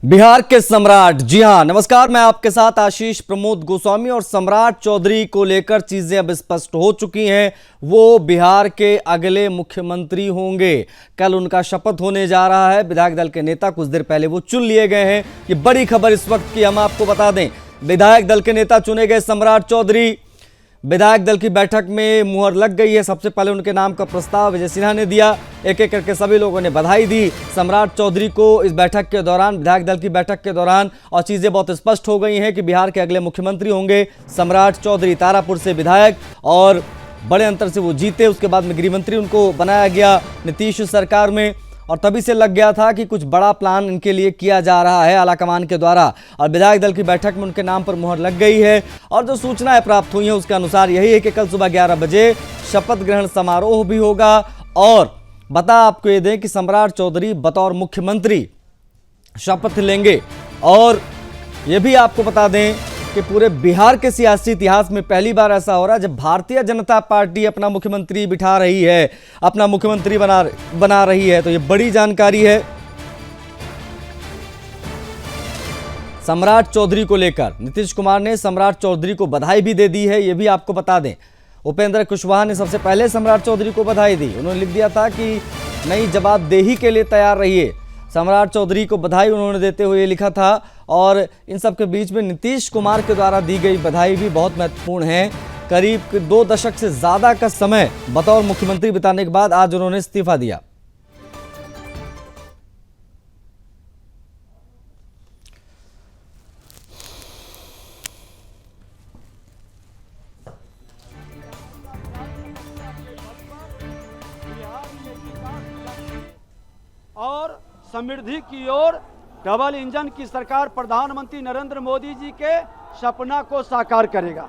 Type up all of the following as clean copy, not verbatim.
बिहार के सम्राट, जी हां, नमस्कार। मैं आपके साथ आशीष प्रमोद गोस्वामी। और सम्राट चौधरी को लेकर चीजें अब स्पष्ट हो चुकी हैं। वो बिहार के अगले मुख्यमंत्री होंगे। कल उनका शपथ होने जा रहा है। विधायक दल के नेता कुछ देर पहले वो चुन लिए गए हैं। ये बड़ी खबर इस वक्त की हम आपको बता दें। विधायक दल के नेता चुने गए सम्राट चौधरी। विधायक दल की बैठक में मुहर लग गई है। सबसे पहले उनके नाम का प्रस्ताव विजय सिन्हा ने दिया। एक एक करके सभी लोगों ने बधाई दी सम्राट चौधरी को इस बैठक के दौरान, विधायक दल की बैठक के दौरान। और चीजें बहुत स्पष्ट हो गई हैं कि बिहार के अगले मुख्यमंत्री होंगे सम्राट चौधरी। तारापुर से विधायक और बड़े अंतर से वो जीते। उसके बाद में गृहमंत्री उनको बनाया गया नीतीश सरकार में। और तभी से लग गया था कि कुछ बड़ा प्लान इनके लिए किया जा रहा है आलाकमान के द्वारा। और विधायक दल की बैठक में उनके नाम पर मुहर लग गई है। और जो सूचनाएं प्राप्त हुई हैं उसके अनुसार यही है कि कल सुबह 11 बजे शपथ ग्रहण समारोह भी होगा। और बता आपको ये दें कि सम्राट चौधरी बतौर मुख्यमंत्री शपथ लेंगे। और ये भी आपको बता दें कि पूरे बिहार के सियासी इतिहास में पहली बार ऐसा हो रहा है जब भारतीय जनता पार्टी अपना मुख्यमंत्री बिठा रही है, अपना मुख्यमंत्री बना रही है। तो ये बड़ी जानकारी है सम्राट चौधरी को लेकर। नीतीश कुमार ने सम्राट चौधरी को बधाई भी दे दी है, ये भी आपको बता दें। उपेंद्र कुशवाहा ने सबसे पहले सम्राट चौधरी को बधाई दी। उन्होंने लिख दिया था कि नई जवाबदेही के लिए तैयार रहिए। सम्राट चौधरी को बधाई उन्होंने देते हुए लिखा था। और इन सब के बीच में नीतीश कुमार के द्वारा दी गई बधाई भी बहुत महत्वपूर्ण है। करीब 2 दशक से ज्यादा का समय बतौर मुख्यमंत्री बिताने के बाद आज उन्होंने इस्तीफा दिया। और समृद्धि की ओर डबल इंजन की सरकार प्रधानमंत्री नरेंद्र मोदी जी के सपना को साकार करेगा।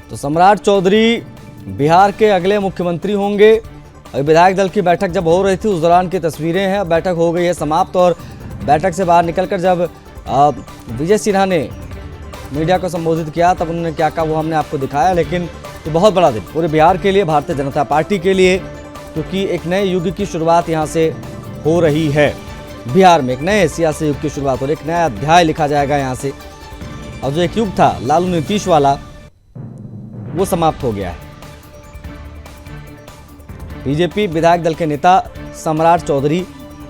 तो सम्राट चौधरी बिहार के अगले मुख्यमंत्री होंगे। विधायक दल की बैठक जब हो रही थी उस दौरान की तस्वीरें हैं। बैठक हो गई है समाप्त। और बैठक से बाहर निकलकर जब विजय सिन्हा ने मीडिया को संबोधित किया तब उन्होंने क्या कहा वो हमने आपको दिखाया। लेकिन ये बहुत बड़ा दिन पूरे बिहार के लिए, भारतीय जनता पार्टी के लिए, क्योंकि एक नए युग की शुरुआत यहाँ से हो रही है। बिहार में एक नए सियासी युग की शुरुआत हो रही है। एक नया अध्याय लिखा जाएगा यहाँ से। और जो एक युग था लालू नीतीश वाला, वो समाप्त हो गया है। बीजेपी विधायक दल के नेता सम्राट चौधरी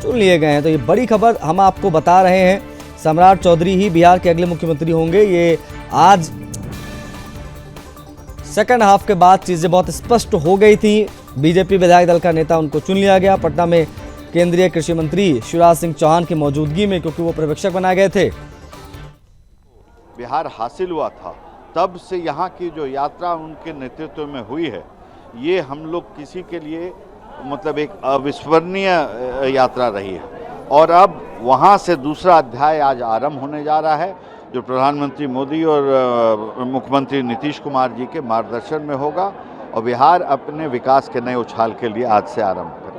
चुन लिए गए हैं। तो ये बड़ी खबर हम आपको बता रहे हैं। सम्राट चौधरी ही बिहार के अगले मुख्यमंत्री होंगे। ये आज सेकंड हाफ के बाद चीजें बहुत स्पष्ट हो गई थी। बीजेपी विधायक दल का नेता उनको चुन लिया गया पटना में केंद्रीय कृषि मंत्री शिवराज सिंह चौहान की मौजूदगी में, क्योंकि वो पर्यवेक्षक बनाए गए थे। बिहार हासिल हुआ था, तब से यहाँ की जो यात्रा उनके नेतृत्व में हुई है, ये हम लोग किसी के लिए मतलब एक अविस्मरणीय यात्रा रही है। और अब वहाँ से दूसरा अध्याय आज आरंभ होने जा रहा है, जो प्रधानमंत्री मोदी और मुख्यमंत्री नीतीश कुमार जी के मार्गदर्शन में होगा। और बिहार अपने विकास के नए उछाल के लिए आज से आरंभ करेगा।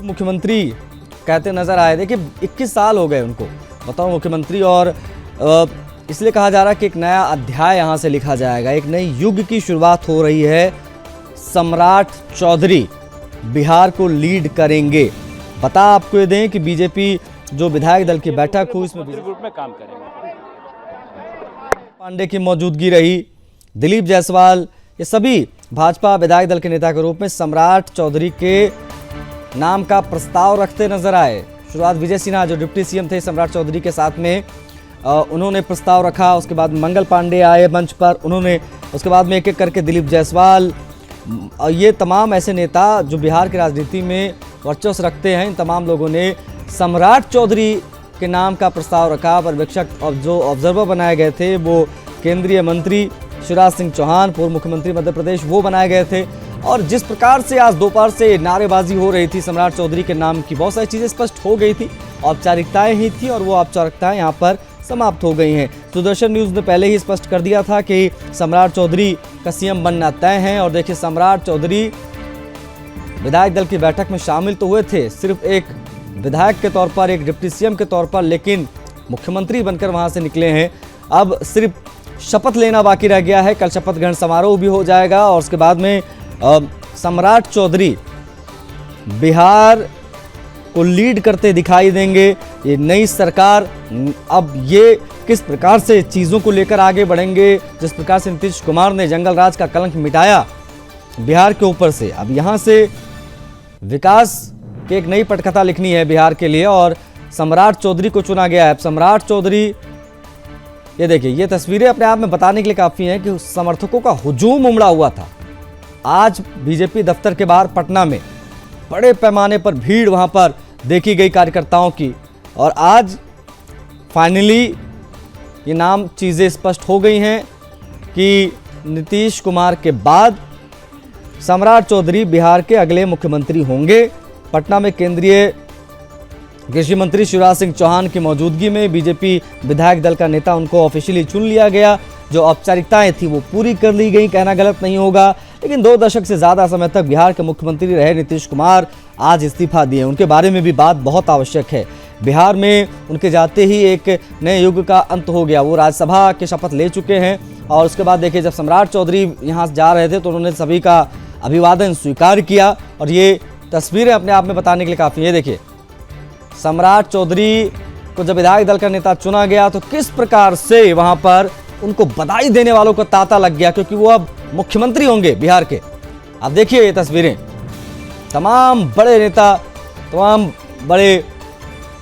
मुख्यमंत्री कहते नजर आए। देखिए 21 साल हो गए उनको बताओ मुख्यमंत्री। और इसलिए कहा जा रहा है कि एक नया अध्याय यहाँ से लिखा जाएगा। एक नई युग की शुरुआत हो रही है। सम्राट चौधरी बिहार को लीड करेंगे। बता आपको ये दें कि बीजेपी जो विधायक दल की बैठक हुई इसमें ग्रुप में काम करेंगे। पांडे की मौजूदगी रही, दिलीप जायसवाल, ये सभी भाजपा विधायक दल के नेता के रूप में सम्राट चौधरी के नाम का प्रस्ताव रखते नजर आए। शुरुआत विजय सिन्हा जो डिप्टी सीएम थे सम्राट चौधरी के साथ में, उन्होंने प्रस्ताव रखा। उसके बाद मंगल पांडे आए मंच पर, उन्होंने उसके बाद में एक एक करके दिलीप जायसवाल, ये तमाम ऐसे नेता जो बिहार की राजनीति में वर्चस्व रखते हैं, इन तमाम लोगों ने सम्राट चौधरी के नाम का प्रस्ताव रखा। पर्यवेक्षक और जो ऑब्जर्वर बनाए गए थे वो केंद्रीय मंत्री शिवराज सिंह चौहान, पूर्व मुख्यमंत्री मध्य प्रदेश, वो बनाए गए थे। और जिस प्रकार से आज दोपहर से नारेबाजी हो रही थी सम्राट चौधरी के नाम की, बहुत सारी चीज़ें स्पष्ट हो गई थी, औपचारिकताएं ही थी और वो औपचारिकताएं यहाँ पर समाप्त हो गई हैं। दूरदर्शन न्यूज़ ने पहले ही स्पष्ट कर दिया था कि सम्राट चौधरी का सीएम बनना तय है। और देखिए, सम्राट चौधरी विधायक दल की बैठक में शामिल तो हुए थे, सिर्फ एक विधायक के तौर पर, एक डिप्टी सीएम के तौर पर, लेकिन मुख्यमंत्री बनकर वहाँ से निकले हैं। अब सिर्फ शपथ लेना बाकी रह गया है। कल शपथ ग्रहण समारोह भी हो जाएगा और उसके बाद में सम्राट चौधरी बिहार को लीड करते दिखाई देंगे। ये नई सरकार अब ये किस प्रकार से चीज़ों को लेकर आगे बढ़ेंगे, जिस प्रकार से नीतीश कुमार ने जंगल राज का कलंक मिटाया बिहार के ऊपर से, अब यहाँ से विकास की एक नई पटकथा लिखनी है बिहार के लिए और सम्राट चौधरी को चुना गया है। अब सम्राट चौधरी, ये देखिए, ये तस्वीरें अपने आप में बताने के लिए काफ़ी हैं कि समर्थकों का हुजूम उमड़ा हुआ था। आज बीजेपी दफ्तर के बाहर पटना में बड़े पैमाने पर भीड़ वहां पर देखी गई कार्यकर्ताओं की। और आज फाइनली ये नाम चीज़ें स्पष्ट हो गई हैं कि नीतीश कुमार के बाद सम्राट चौधरी बिहार के अगले मुख्यमंत्री होंगे। पटना में केंद्रीय कृषि मंत्री शिवराज सिंह चौहान की मौजूदगी में बीजेपी विधायक दल का नेता उनको ऑफिशियली चुन लिया गया। जो औपचारिकताएं थी वो पूरी कर ली गई, कहना गलत नहीं होगा, लेकिन 2 दशक से ज़्यादा समय तक बिहार के मुख्यमंत्री रहे नीतीश कुमार आज इस्तीफा दिए। उनके बारे में भी बात बहुत आवश्यक है। बिहार में उनके जाते ही एक नए युग का अंत हो गया। वो राज्यसभा के शपथ ले चुके हैं और उसके बाद देखिए, जब सम्राट चौधरी यहाँ जा रहे थे तो उन्होंने सभी का अभिवादन स्वीकार किया। और ये तस्वीरें अपने आप में बताने के लिए काफ़ी है। देखिए, सम्राट चौधरी को जब विधायक दल का नेता चुना गया तो किस प्रकार से वहां पर उनको बधाई देने वालों का तांता लग गया, क्योंकि वो अब मुख्यमंत्री होंगे बिहार के। अब देखिए ये तस्वीरें, तमाम बड़े नेता, तमाम बड़े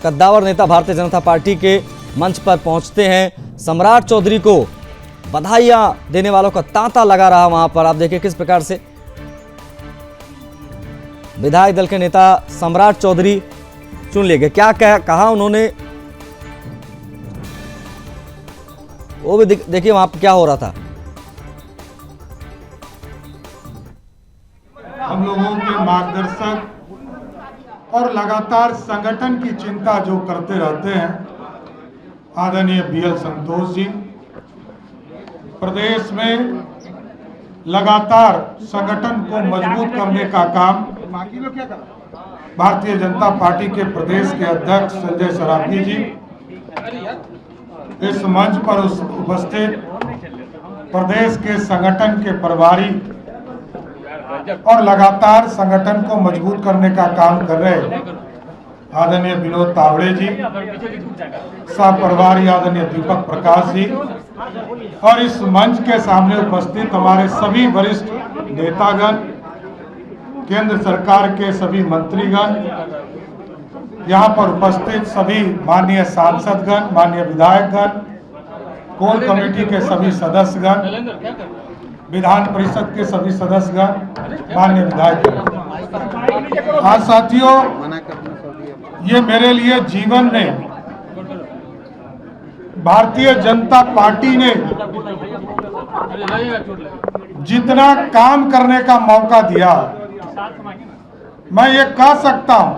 कद्दावर नेता भारतीय जनता पार्टी के मंच पर पहुंचते हैं। सम्राट चौधरी को बधाइयां देने वालों का तांता लगा रहा वहां पर। आप देखिए किस प्रकार से विधायक दल के नेता सम्राट चौधरी चुन लिए गए। क्या कहा उन्होंने, वो भी देखिए वहां पर क्या हो रहा था। हम लोगों के मार्गदर्शक और लगातार संगठन की चिंता जो करते रहते हैं आदरणीय BL संतोष जी, प्रदेश में लगातार संगठन को मजबूत करने का काम भारतीय जनता पार्टी के प्रदेश के अध्यक्ष संजय सरावगी जी, इस मंच पर उपस्थित प्रदेश के संगठन के प्रभारी और लगातार संगठन को मजबूत करने का काम कर रहे आदरणीय विनोद तावड़े जी, सह प्रभारी आदरणीय दीपक प्रकाश जी, और इस मंच के सामने उपस्थित हमारे सभी वरिष्ठ नेतागण, केंद्र सरकार के सभी मंत्रीगण, यहाँ पर उपस्थित सभी माननीय सांसदगण, माननीय विधायकगण, कोर कमेटी के सभी सदस्यगण, विधान परिषद के सभी सदस्यगण, माननीय विधायकगण। आज साथियों, ये मेरे लिए जीवन में भारतीय जनता पार्टी ने जितना काम करने का मौका दिया, मैं ये कह सकता हूं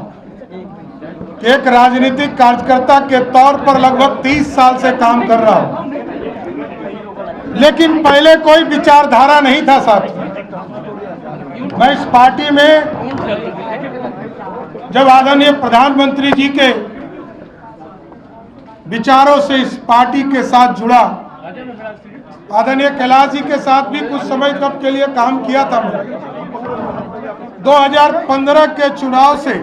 कि एक राजनीतिक कार्यकर्ता के तौर पर लगभग 30 साल से काम कर रहा हूं, लेकिन पहले कोई विचारधारा नहीं था साथियों। मैं इस पार्टी में जब आदरणीय प्रधानमंत्री जी के विचारों से इस पार्टी के साथ जुड़ा, आदरणीय कैलाश जी के साथ भी कुछ समय तक के लिए काम किया था। 2015 के चुनाव से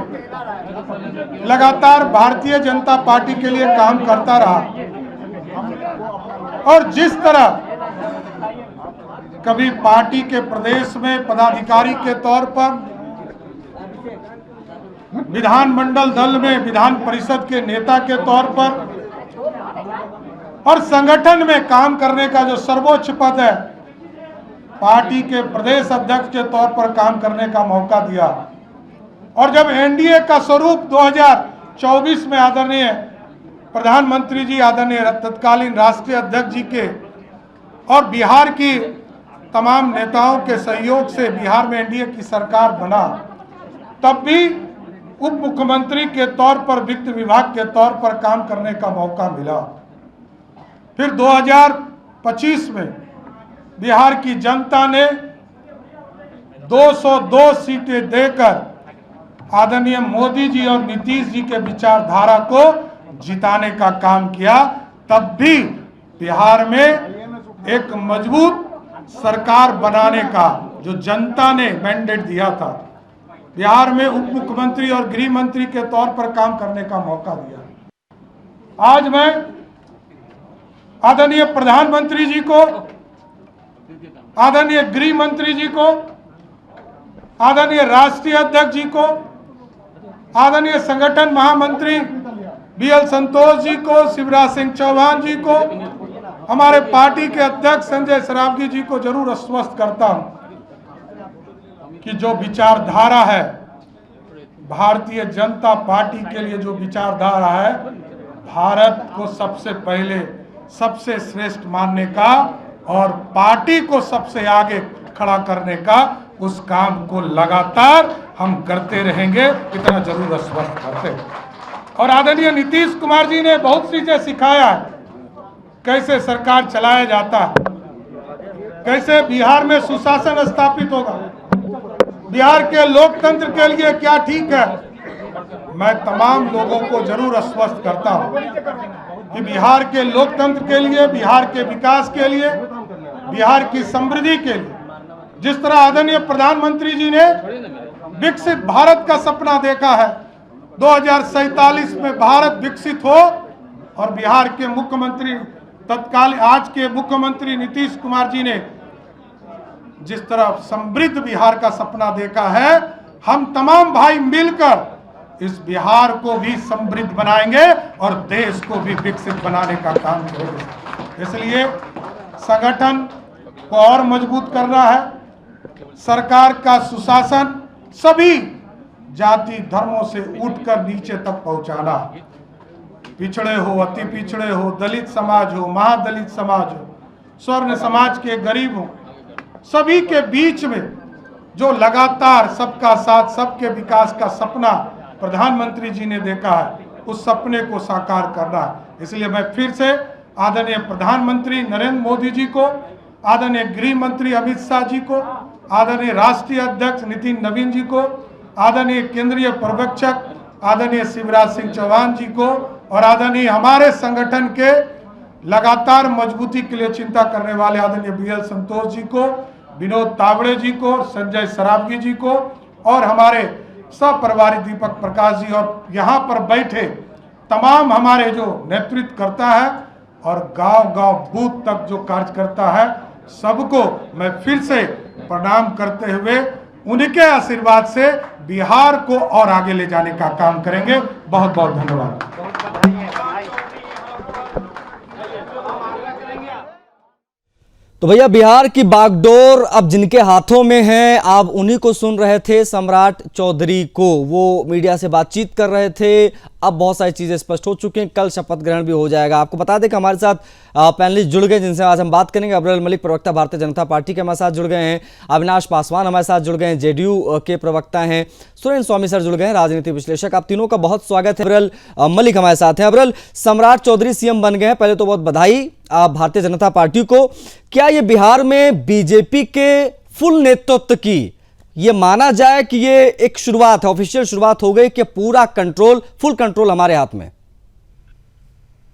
लगातार भारतीय जनता पार्टी के लिए काम करता रहा और जिस तरह कभी पार्टी के प्रदेश में पदाधिकारी के तौर पर, विधानमंडल दल में विधान परिषद के नेता के तौर पर और संगठन में काम करने का जो सर्वोच्च पद है, पार्टी के प्रदेश अध्यक्ष के तौर पर काम करने का मौका दिया। और जब एनडीए का स्वरूप 2024 में आदरणीय प्रधानमंत्री जी आदरणीय तत्कालीन राष्ट्रीय अध्यक्ष जी के और बिहार की तमाम नेताओं के सहयोग से बिहार में एनडीए की सरकार बना, तब भी उप मुख्यमंत्री के तौर पर वित्त विभाग के तौर पर काम करने का मौका मिला। फिर 2025 में बिहार की जनता ने 202 सीटें देकर आदरणीय मोदी जी और नीतीश जी के विचारधारा को जिताने का काम किया। तब भी बिहार में एक मजबूत सरकार बनाने का जो जनता ने मैंडेट दिया था, बिहार में उप मुख्यमंत्री और गृह मंत्री के तौर पर काम करने का मौका दिया। आज मैं आदरणीय प्रधानमंत्री जी को, आदरणीय गृह मंत्री जी को, आदरणीय राष्ट्रीय अध्यक्ष जी को, आदरणीय संगठन महामंत्री बीएल संतोष जी को, शिवराज सिंह चौहान जी को, हमारे पार्टी के अध्यक्ष संजय सरावगी जी को जरूर आश्वस्त करता हूं कि जो विचारधारा है भारतीय जनता पार्टी के लिए, जो विचारधारा है भारत को सबसे पहले सबसे श्रेष्ठ मानने का और पार्टी को सबसे आगे खड़ा करने का, उस काम को लगातार हम करते रहेंगे, इतना जरूर आश्वस्त करते हैं। और आदरणीय नीतीश कुमार जी ने बहुत चीजें सिखाया है, कैसे सरकार चलाया जाता है, कैसे बिहार में सुशासन स्थापित होगा, बिहार के लोकतंत्र के लिए क्या ठीक है। मैं तमाम लोगों को जरूर आश्वस्त करता हूं कि बिहार के लोकतंत्र के लिए, बिहार के विकास के लिए, बिहार की समृद्धि के लिए, जिस तरह आदरणीय प्रधानमंत्री जी ने विकसित भारत का सपना देखा है, 2047 में भारत विकसित हो, और बिहार के मुख्यमंत्री तत्कालीन आज के मुख्यमंत्री नीतीश कुमार जी ने जिस तरह समृद्ध बिहार का सपना देखा है, हम तमाम भाई मिलकर इस बिहार को भी समृद्ध बनाएंगे और देश को भी विकसित बनाने का काम करेंगे। इसलिए संगठन को और मजबूत करना है, सरकार का सुशासन सभी जाति धर्मों से उठकर नीचे तक पहुंचाना, पिछड़े हो, अति पिछड़े हो, दलित समाज हो, महादलित समाज हो, स्वर्ण समाज के गरीब हो, सभी के बीच में जो लगातार सबका साथ सबके विकास का सपना प्रधानमंत्री जी ने देखा है, उस सपने को साकार करना है। इसलिए मैं फिर से आदरणीय प्रधानमंत्री नरेंद्र मोदी जी को, आदरणीय गृह मंत्री अमित शाह जी को, आदरणीय राष्ट्रीय अध्यक्ष नितिन नवीन जी को, आदरणीय केंद्रीय पर्यवेक्षक आदरणीय शिवराज सिंह चौहान जी को, और आदरणीय हमारे संगठन के लगातार मजबूती के लिए चिंता करने वाले आदरणीय बीएल संतोष जी को, विनोद तावड़े जी को, संजय सरावगी जी को, और हमारे सह दीपक प्रकाश जी, और यहाँ पर बैठे तमाम हमारे जो नेतृत्व करता है और गांव-गांव बूथ तक जो कार्य करता है, सबको मैं फिर से प्रणाम करते हुए उनके आशीर्वाद से बिहार को और आगे ले जाने का काम करेंगे। बहुत बहुत धन्यवाद। तो भैया, बिहार की बागडोर अब जिनके हाथों में है, आप उन्हीं को सुन रहे थे, सम्राट चौधरी को। वो मीडिया से बातचीत कर रहे थे। अब बहुत सारी चीजें स्पष्ट हो चुकी हैं, कल शपथ ग्रहण भी हो जाएगा। आपको बता दें कि हमारे साथ पैनलिस्ट जुड़ गए जिनसे आज हम बात करेंगे। अब्दुल मलिक, प्रवक्ता भारतीय जनता पार्टी के हमारे साथ जुड़ गए हैं। अविनाश पासवान हमारे साथ जुड़ गए हैं, जेडीयू के प्रवक्ता हैं। सुरेंद्र स्वामी सर जुड़ गए हैं, राजनीति विश्लेषक। आप तीनों का बहुत स्वागत है। अब्दुल मलिक हमारे साथ हैं। अब्दुल, सम्राट चौधरी सीएम बन गए हैं, पहले तो बहुत बधाई भारतीय जनता पार्टी को। क्या ये बिहार में बीजेपी के फुल नेतृत्व की ये माना जाए कि ये एक शुरुआत है, ऑफिशियल शुरुआत हो गई कि पूरा कंट्रोल, फुल कंट्रोल हमारे हाथ में?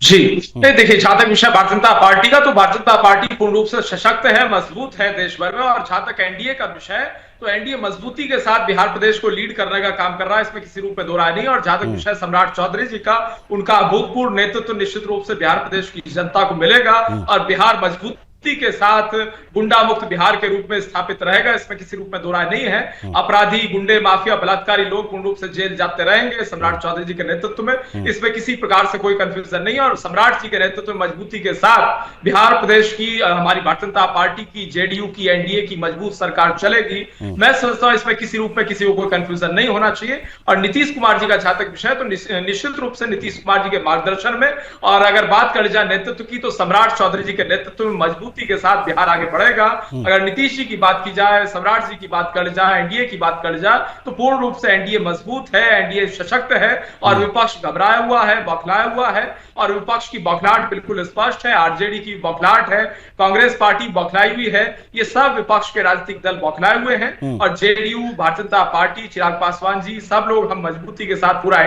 जी नहीं, देखिए, जहां तक विषय भारतीय जनता पार्टी का, तो भारतीय जनता पार्टी पूर्ण रूप से सशक्त है, मजबूत है देश भर में। और जहां तक एनडीए का विषय है, तो एनडीए मजबूती के साथ बिहार प्रदेश को लीड करने का काम कर रहा है, इसमें किसी रूप में दो राय नहीं। और जहां तक विषय सम्राट चौधरी जी का, उनका अभूतपूर्व नेतृत्व निश्चित रूप से बिहार प्रदेश की जनता को मिलेगा और बिहार मजबूत मजबूती के साथ गुंडा मुक्त बिहार के रूप में स्थापित रहेगा, इसमें किसी रूप में दो राय नहीं है। अपराधी, गुंडे, माफिया, बलात्कारी लोग पूर्ण रूप से जेल जाते रहेंगे सम्राट चौधरी जी के नेतृत्व में, इसमें किसी प्रकार से कोई कंफ्यूजन नहीं है। और सम्राट जी के नेतृत्व में मजबूती के साथ बिहार प्रदेश की, हमारी भारतीय जनता पार्टी की, जेडीयू की, एनडीए की मजबूत सरकार चलेगी। मैं समझता हूं इसमें किसी रूप में किसी को कोई कंफ्यूजन नहीं होना चाहिए। और नीतीश कुमार जी का जहां तक विषय, तो निश्चित रूप से नीतीश कुमार जी के मार्गदर्शन में, और अगर बात कर जाए नेतृत्व की, तो सम्राट चौधरी जी के नेतृत्व में मजबूती के साथ बिहार आगे बढ़ेगा। अगर नीतीश जी की बात की जाए, सम्राट जी की बात कर जाए, एनडीए की बात कर जाए, तो पूर्ण रूप से एनडीए मजबूत है, एनडीए सशक्त है, और विपक्ष घबराया हुआ है, बौखलाया हुआ है। और विपक्ष की बौखलाहट बिल्कुल स्पष्ट है, आरजेडी की बौखलाहट है, कांग्रेस पार्टी बौखलाई हुई है, ये सब विपक्ष के राजनीतिक दल बौखलाए हुए हैं। और जेडीयू, भारतीय जनता पार्टी, चिराग पासवान जी, सब लोग हम मजबूती के साथ, पूरा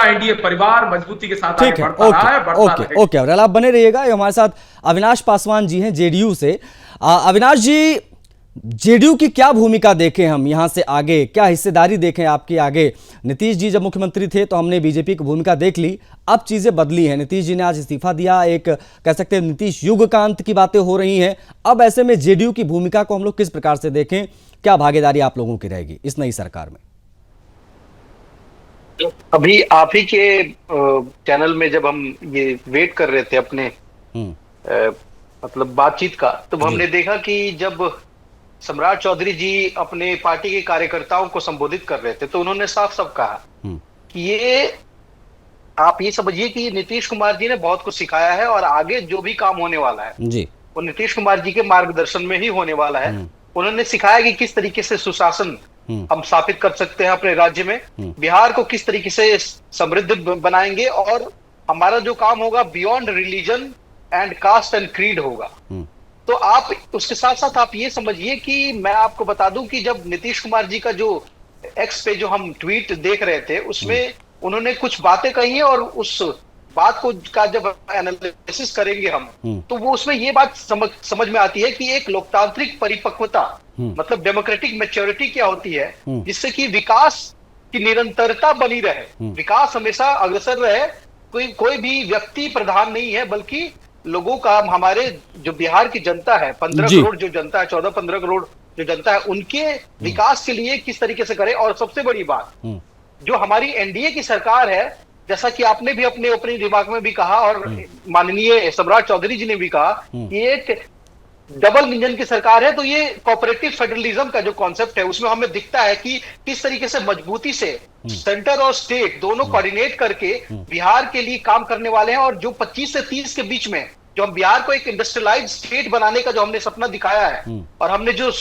एनडीए परिवार मजबूती के साथ आगे बढ़ता रहा है, बढ़ता रहेगा। ओके, और आप बने रहिएगा। हमारे साथ अविनाश पासवान जी हैं जेडीयू से। अविनाश जी, जेडीयू की क्या भूमिका देखें हम यहां से आगे, क्या हिस्सेदारी देखें आपकी आगे? नीतीश जी जब मुख्यमंत्री थे तो हमने बीजेपी की भूमिका देख ली, अब चीजें बदली हैं। नीतीश जी ने आज इस्तीफा दिया, एक कह सकते हैं नीतीश युग का अंत की बातें हो रही हैं। अब ऐसे में जेडीयू की भूमिका को हम लोग किस प्रकार से देखें, क्या भागीदारी आप लोगों की रहेगी इस नई सरकार में? अभी आप ही के चैनल में जब हम ये वेट कर रहे थे अपने मतलब बातचीत का, तो हमने देखा कि जब सम्राट चौधरी जी अपने पार्टी के कार्यकर्ताओं को संबोधित कर रहे थे, तो उन्होंने साफ साफ कहा कि ये, आप ये समझिए कि नीतीश कुमार जी ने बहुत कुछ सिखाया है, और आगे जो भी काम होने वाला है जी, वो नीतीश कुमार जी के मार्गदर्शन में ही होने वाला है। उन्होंने सिखाया कि किस तरीके से सुशासन हम स्थापित कर सकते हैं अपने राज्य में, बिहार को किस तरीके से समृद्ध बनाएंगे, और हमारा जो काम होगा beyond religion and caste and creed होगा। तो आप उसके साथ साथ आप ये समझिए कि मैं आपको बता दूं कि जब नीतीश कुमार जी का जो एक्स पे जो हम ट्वीट देख रहे थे, उसमें उन्होंने कुछ बातें कही है, और उस बात को का जब एनालिसिस करेंगे हम, तो वो उसमें ये बात समझ में आती है कि एक लोकतांत्रिक परिपक्वता, मतलब डेमोक्रेटिक मैच्योरिटी क्या होती है, जिससे कि विकास की निरंतरता बनी रहे, विकास हमेशा अग्रसर रहे, कोई भी व्यक्ति प्रधान नहीं है, बल्कि लोगों का, हमारे जो बिहार की जनता है, 15 करोड़ जो जनता है, 14-15 करोड़ जो जनता है, उनके विकास के लिए किस तरीके से करें। और सबसे बड़ी बात, जो हमारी एनडीए की सरकार है, जैसा कि आपने भी अपने ओपनिंग रिमार्क में भी कहा, और माननीय सम्राट चौधरी जी ने भी कहा कि एक डबल इंजन की सरकार है, तो ये कोऑपरेटिव फेडरलिज्म का जो कॉन्सेप्ट है, उसमें हमें दिखता है कि किस तरीके से मजबूती से सेंटर और स्टेट दोनों कोऑर्डिनेट करके बिहार के लिए काम करने वाले हैं। और जो 25 से 30 के बीच में जो हम बिहार को एक इंडस्ट्रियलाइज्ड स्टेट बनाने का जो हमने सपना दिखाया है, और हमने जो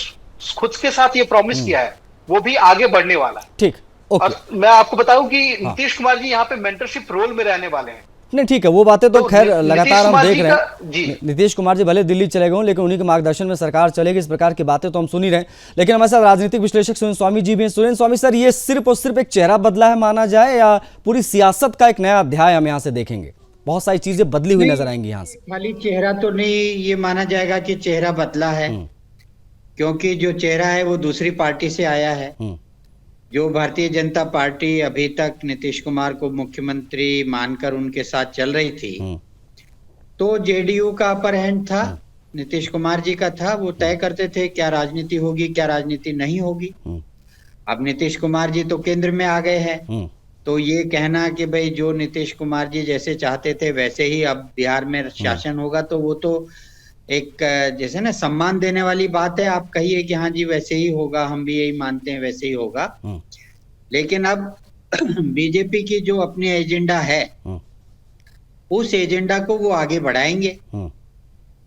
खुद के साथ ये प्रॉमिस किया है, वो भी आगे बढ़ने वाला है। ठीक, और मैं आपको बताऊं कि नीतीश कुमार जी यहाँ पे मेंटरशिप रोल में रहने वाले हैं। नहीं, ठीक है, वो बातें तो खैर लगातार हम देख रहे हैं। नीतीश कुमार जी भले दिल्ली चले गए, लेकिन उन्हीं के मार्गदर्शन में सरकार चलेगी, इस प्रकार की बातें तो हम सुन ही रहे हैं। लेकिन हमारे साथ राजनीतिक विश्लेषक सुरेंद्र स्वामी जी भी हैं। सुरेंद्र स्वामी सर, ये सिर्फ और सिर्फ एक चेहरा बदला है माना जाए, या पूरी सियासत का एक नया अध्याय हम यहाँ से देखेंगे? बहुत सारी चीजें बदली हुई नजर आएंगी यहाँ से। खाली चेहरा तो नहीं ये माना जाएगा कि चेहरा बदला है, क्योंकि जो चेहरा है वो दूसरी पार्टी से आया है। जो भारतीय जनता पार्टी अभी तक नीतीश कुमार को मुख्यमंत्री मानकर उनके साथ चल रही थी, तो जेडीयू का अपर हैंड था, नीतीश कुमार जी का था। वो तय करते थे क्या राजनीति होगी, क्या राजनीति नहीं होगी। अब नीतीश कुमार जी तो केंद्र में आ गए हैं, तो ये कहना कि भाई जो नीतीश कुमार जी जैसे चाहते थे वैसे ही अब बिहार में शासन होगा, तो वो तो एक जैसे ना सम्मान देने वाली बात है। आप कहिए कि हाँ जी वैसे ही होगा, हम भी यही मानते हैं वैसे ही होगा। लेकिन अब बीजेपी की जो अपनी एजेंडा है, उस एजेंडा को वो आगे बढ़ाएंगे,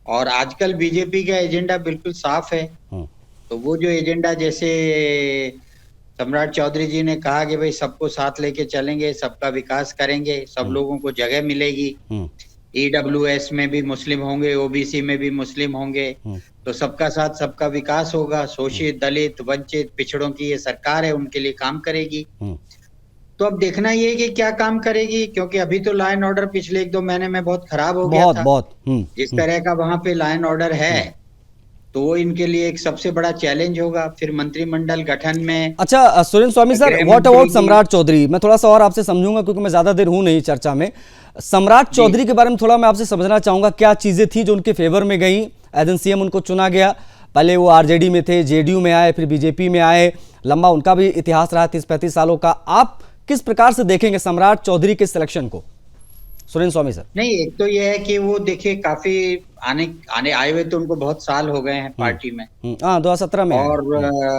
और आजकल बीजेपी का एजेंडा बिल्कुल साफ है। तो वो जो एजेंडा, जैसे सम्राट चौधरी जी ने कहा कि भाई सबको साथ लेके चलेंगे, सबका विकास करेंगे, सब लोगों को जगह मिलेगी, EWS में भी मुस्लिम होंगे, OBC में भी मुस्लिम होंगे, तो सबका साथ सबका विकास होगा। शोषित, दलित, वंचित, पिछड़ों की ये सरकार है, उनके लिए काम करेगी। तो अब देखना ये है कि क्या काम करेगी, क्योंकि अभी तो लॉ एंड ऑर्डर पिछले 1-2 महीने में बहुत खराब हो गया था। जिस तरह का वहां पे लॉ एंड ऑर्डर है, तो वो इनके लिए एक सबसे बड़ा चैलेंज होगा। फिर मंत्रिमंडल गठन में। अच्छा सुरेंद्र स्वामी सर, व्हाट अबाउट सम्राट चौधरी? मैं थोड़ा सा और आपसे समझूंगा, क्योंकि मैं ज्यादा देर हूं नहीं चर्चा में। सम्राट चौधरी के बारे में थोड़ा मैं आपसे समझना चाहूंगा, क्या चीजें थी जो उनके फेवर में गई, एज एन सीएम उनको चुना गया। पहले वो आरजेडी में थे, जेडीयू में आए, फिर बीजेपी में आए, लंबा उनका भी इतिहास रहा 30-35 सालों का। आप किस प्रकार से देखेंगे सम्राट चौधरी के सिलेक्शन को? सुरेंद्र स्वामी सर। नहीं, एक तो ये है कि वो देखिए काफी आने आए हुए तो उनको बहुत साल हो गए हैं पार्टी में। हाँ, 2017 में। और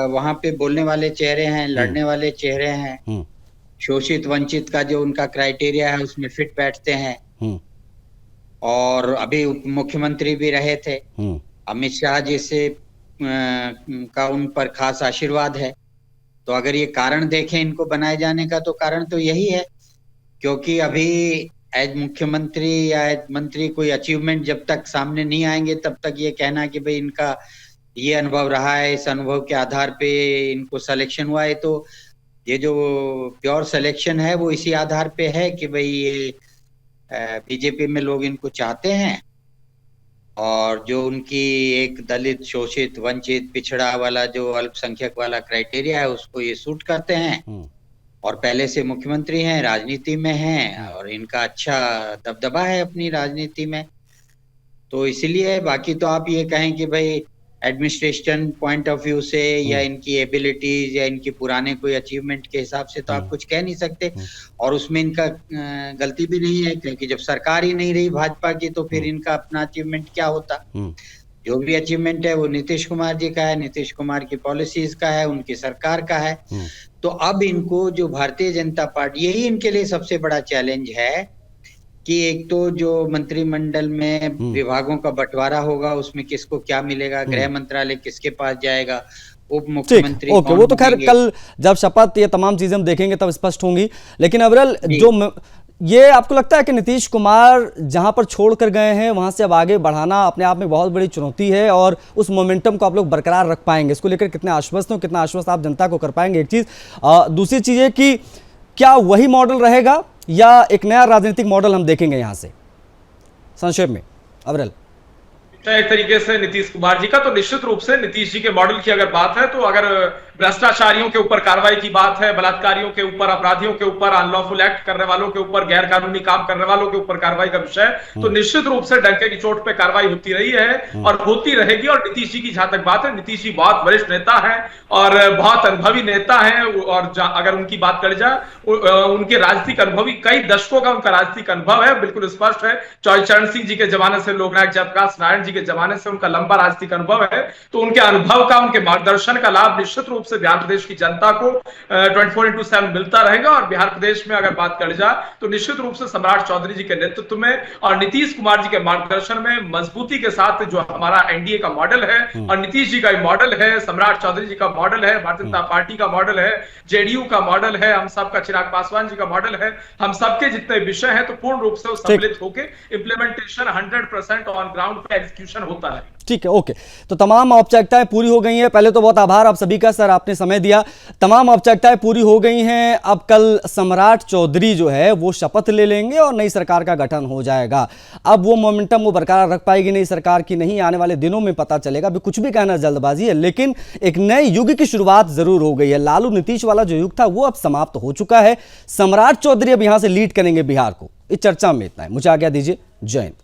वहां पे बोलने वाले चेहरे हैं, लड़ने वाले चेहरे हैं, शोषित वंचित का जो उनका क्राइटेरिया है उसमें फिट बैठते हैं। और अभी उप मुख्यमंत्री भी रहे थे। अमित शाह जी से का उन पर खास आशीर्वाद है। तो अगर ये कारण देखें इनको बनाए जाने का, तो कारण तो यही है क्योंकि अभी एज मुख्यमंत्री या एज मंत्री कोई अचीवमेंट जब तक सामने नहीं आएंगे तब तक ये कहना कि भाई इनका ये अनुभव रहा है, इस अनुभव के आधार पे इनको सिलेक्शन हुआ है। तो ये जो प्योर सिलेक्शन है वो इसी आधार पे है कि भाई ये बीजेपी में लोग इनको चाहते हैं और जो उनकी एक दलित, शोषित, वंचित, पिछड़ा वाला जो अल्पसंख्यक वाला क्राइटेरिया है उसको ये सूट करते हैं और पहले से मुख्यमंत्री हैं, राजनीति में हैं और इनका अच्छा दबदबा है अपनी राजनीति में। तो इसलिए बाकी तो आप ये कहें कि भाई एडमिनिस्ट्रेशन पॉइंट ऑफ व्यू से या इनकी एबिलिटीज या इनकी पुराने कोई अचीवमेंट के हिसाब से तो आप कुछ कह नहीं सकते। और उसमें इनका गलती भी नहीं है क्योंकि जब सरकार ही नहीं रही भाजपा की तो फिर इनका अपना अचीवमेंट क्या होता। जो भी अचीवमेंट है वो नीतीश कुमार जी का है, नीतीश कुमार की पॉलिसीज का है, उनकी सरकार का है। तो अब इनको जो भारतीय जनता पार्टी, यही इनके लिए सबसे बड़ा चैलेंज है कि एक तो जो मंत्रिमंडल में विभागों का बंटवारा होगा उसमें किसको क्या मिलेगा, गृह मंत्रालय किसके पास जाएगा, उप मुख्यमंत्री ओके, वो तो खैर कल जब शपथ ये तमाम चीजें हम देखेंगे तब स्पष्ट होंगी। लेकिन अविरल, जो ये आपको लगता है कि नीतीश कुमार जहां पर छोड़ कर गए हैं वहां से अब आगे बढ़ाना अपने आप में बहुत बड़ी चुनौती है और उस मोमेंटम को आप लोग बरकरार रख पाएंगे? इसको लेकर कितने आश्वस्त हो, कितना आश्वस्त आप जनता को कर पाएंगे? एक चीज। दूसरी चीज है कि क्या वही मॉडल रहेगा या एक नया राजनीतिक मॉडल हम देखेंगे यहां से? संक्षेप में अविरल। एक तरीके से नीतीश कुमार जी का तो निश्चित रूप से नीतीश जी के मॉडल की अगर बात है तो अगर भ्रष्टाचारियों के ऊपर कार्रवाई की बात है, बलात्कारियों के ऊपर, अपराधियों के ऊपर, अनलॉफुल एक्ट करने वालों के ऊपर, गैर कानूनी काम करने वालों के ऊपर कार्रवाई का विषय, तो निश्चित रूप से डंके की चोट पे कार्रवाई होती रही है और होती रहेगी। और नीतीश जी की जहां तक बात है, नीतीश जी बहुत वरिष्ठ नेता है और बहुत अनुभवी नेता है। और अगर उनकी बात करी जाए, उनके राजनीतिक अनुभवी कई दशकों का उनका राजनीतिक अनुभव है, बिल्कुल स्पष्ट है। चरण सिंह जी के जमाने से, लोकनायक जयप्रकाश नारायण जी के जमाने से उनका लंबा राजनीतिक अनुभव है। तो उनके अनुभव का, उनके मार्गदर्शन का लाभ निश्चित रूप से बिहार प्रदेश की जनता को 24/7 मिलता रहेगा। और बिहार प्रदेश में अगर बात कर जाए तो निश्चित रूप से सम्राट चौधरी जी के नेतृत्व में और नीतीश कुमार जी के मार्गदर्शन में मजबूती के साथ जो हमारा एनडीए का मॉडल है और नीतीश जी का मॉडल है, सम्राट चौधरी जी का मॉडल है, भारतीय जनता पार्टी का मॉडल है, जेडीयू का मॉडल है, हम सबका चिराग पासवान जी का मॉडल है, हम सबके जितने विषय हैं तो पूर्ण रूप से सम्मिलित होकर इंप्लीमेंटेशन 100% ऑन ग्राउंड पे एग्जीक्यूशन होता है। ठीक है, ओके। तो तमाम औपचारिकताएं पूरी हो गई हैं। पहले तो बहुत आभार आप सभी का सर, आपने समय दिया। तमाम औपचारिकताएं पूरी हो गई हैं। अब कल सम्राट चौधरी जो है वो शपथ ले लेंगे और नई सरकार का गठन हो जाएगा। अब वो मोमेंटम वो बरकरार रख पाएगी नई सरकार की नहीं, आने वाले दिनों में पता चलेगा। अभी कुछ भी कहना जल्दबाजी है, लेकिन एक नए युग की शुरुआत जरूर हो गई है। लालू नीतीश वाला जो युग था वो अब समाप्त हो चुका है। सम्राट चौधरी अब यहां से लीड करेंगे बिहार को। इस चर्चा में इतना है, मुझे आज्ञा दीजिए। जय हिंद।